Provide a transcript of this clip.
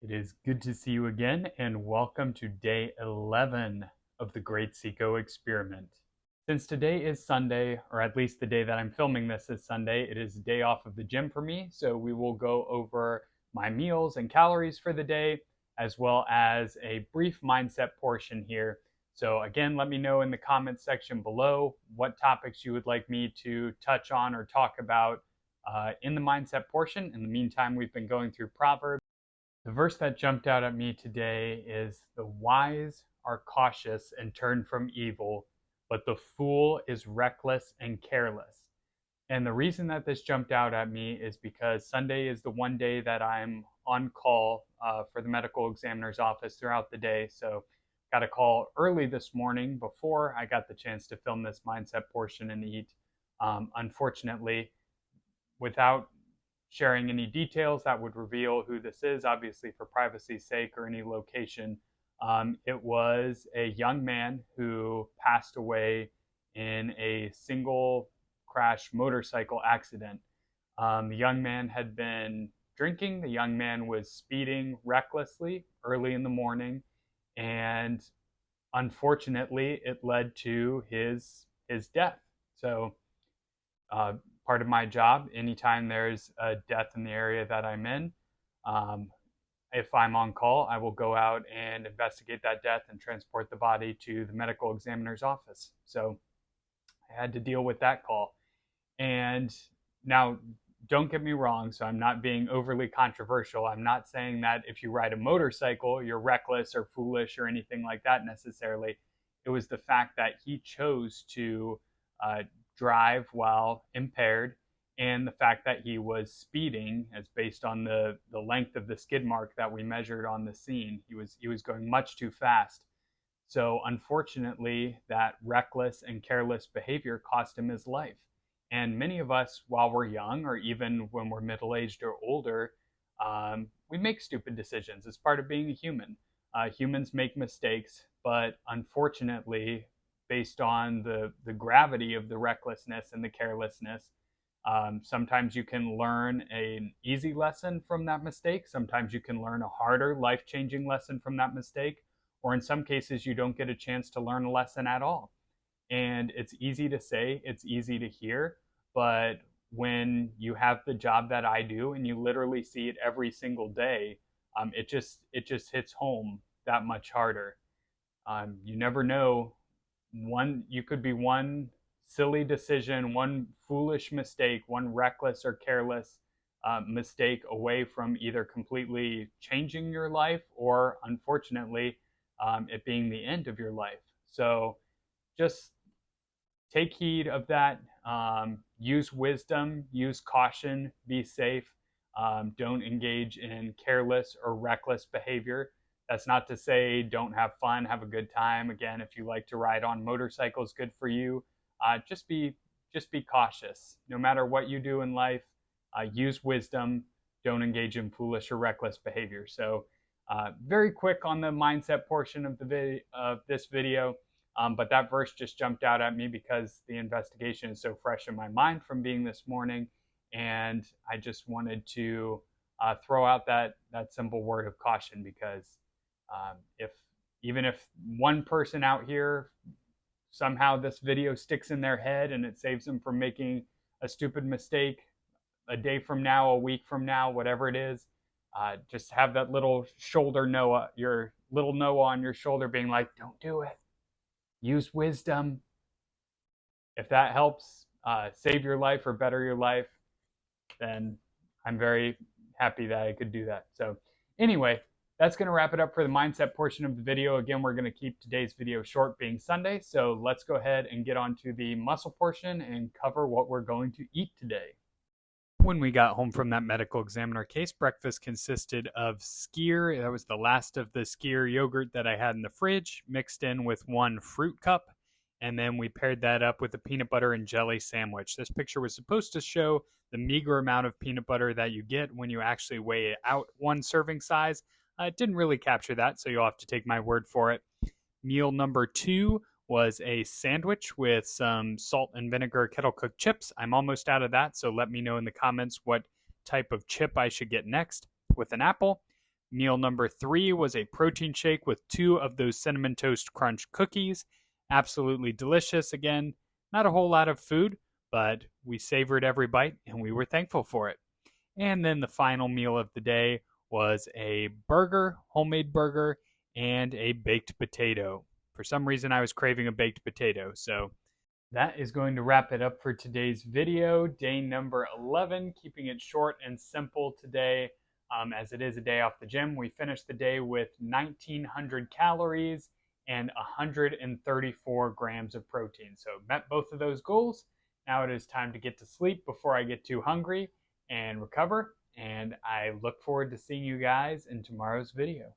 It is good to see you again, and welcome to day 11 of the Great CICO experiment. Since today is Sunday, or at least the day that I'm filming this is Sunday, it is a day off of the gym for me, so we will go over my meals and calories for the day, as well as a brief mindset portion here. So again, let me know in the comments section below what topics you would like me to touch on or talk about in the mindset portion. In the meantime, we've been going through Proverbs. The verse that jumped out at me today is, "The wise are cautious and turn from evil, but the fool is reckless and careless." And the reason that this jumped out at me is because Sunday is the one day that I'm on call for the medical examiner's office throughout the day. So got a call early this morning before I got the chance to film this mindset portion and eat. Unfortunately, without sharing any details that would reveal who this is, obviously for privacy's sake, or any location. It was a young man who passed away in a single crash motorcycle accident. The young man had been drinking. The young man was speeding recklessly early in the morning, and unfortunately, it led to his death. So uh, part of my job, anytime there's a death in the area that I'm in, um, if I'm on call, I will go out and investigate that death and transport the body to the medical examiner's office. So I had to deal with that call. And now, don't get me wrong, so I'm not being overly controversial. I'm not saying that if you ride a motorcycle, you're reckless or foolish or anything like that necessarily. It was the fact that he chose to uh, drive while impaired, and the fact that he was speeding, as based on the length of the skid mark that we measured on the scene. He was going much too fast. So unfortunately, that reckless and careless behavior cost him his life. And many of us, while we're young, or even when we're middle aged or older, we make stupid decisions. It's part of being a human. Humans make mistakes, but unfortunately, based on the gravity of the recklessness and the carelessness, sometimes you can learn an easy lesson from that mistake. Sometimes you can learn a harder, life changing lesson from that mistake. Or in some cases, you don't get a chance to learn a lesson at all. And it's easy to say, it's easy to hear, but when you have the job that I do and you literally see it every single day, it just hits home that much harder. You never know. You could be one silly decision, one foolish mistake, one reckless or careless mistake away from either completely changing your life or, unfortunately, it being the end of your life. So just take heed of that. Use wisdom, use caution, be safe. Don't engage in careless or reckless behavior. That's not to say don't have fun, have a good time. Again, if you like to ride on motorcycles, good for you. Just be cautious. No matter what you do in life, use wisdom. Don't engage in foolish or reckless behavior. So, very quick on the mindset portion of this video. But that verse just jumped out at me because the investigation is so fresh in my mind from being this morning, and I just wanted to throw out that simple word of caution, because if even if one person out here, somehow this video sticks in their head and it saves them from making a stupid mistake a day from now, a week from now, whatever it is, just have that little shoulder Noah, your little Noah on your shoulder being like, don't do it. Use wisdom. If that helps save your life or better your life, then I'm very happy that I could do that. So anyway, that's going to wrap it up for the mindset portion of the video. Again, we're going to keep today's video short, being Sunday. So let's go ahead and get on to the muscle portion and cover what we're going to eat today. When we got home from that medical examiner case, breakfast consisted of skyr. That was the last of the skyr yogurt that I had in the fridge, mixed in with one fruit cup. And then we paired that up with a peanut butter and jelly sandwich. This picture was supposed to show the meager amount of peanut butter that you get when you actually weigh out one serving size. It didn't really capture that, so you'll have to take my word for it. Meal number 2 was a sandwich with some salt and vinegar kettle cooked chips. I'm almost out of that, so let me know in the comments what type of chip I should get next, with an apple. Meal number 3 was a protein shake with 2 of those Cinnamon Toast Crunch cookies. Absolutely delicious. Again, not a whole lot of food, but we savored every bite and we were thankful for it. And then the final meal of the day was a burger, homemade burger, and a baked potato. For some reason, I was craving a baked potato, so that is going to wrap it up for today's video. Day number 11, keeping it short and simple today. As it is a day off the gym, we finished the day with 1,900 calories and 134 grams of protein. So met both of those goals. Now it is time to get to sleep before I get too hungry and recover. And I look forward to seeing you guys in tomorrow's video.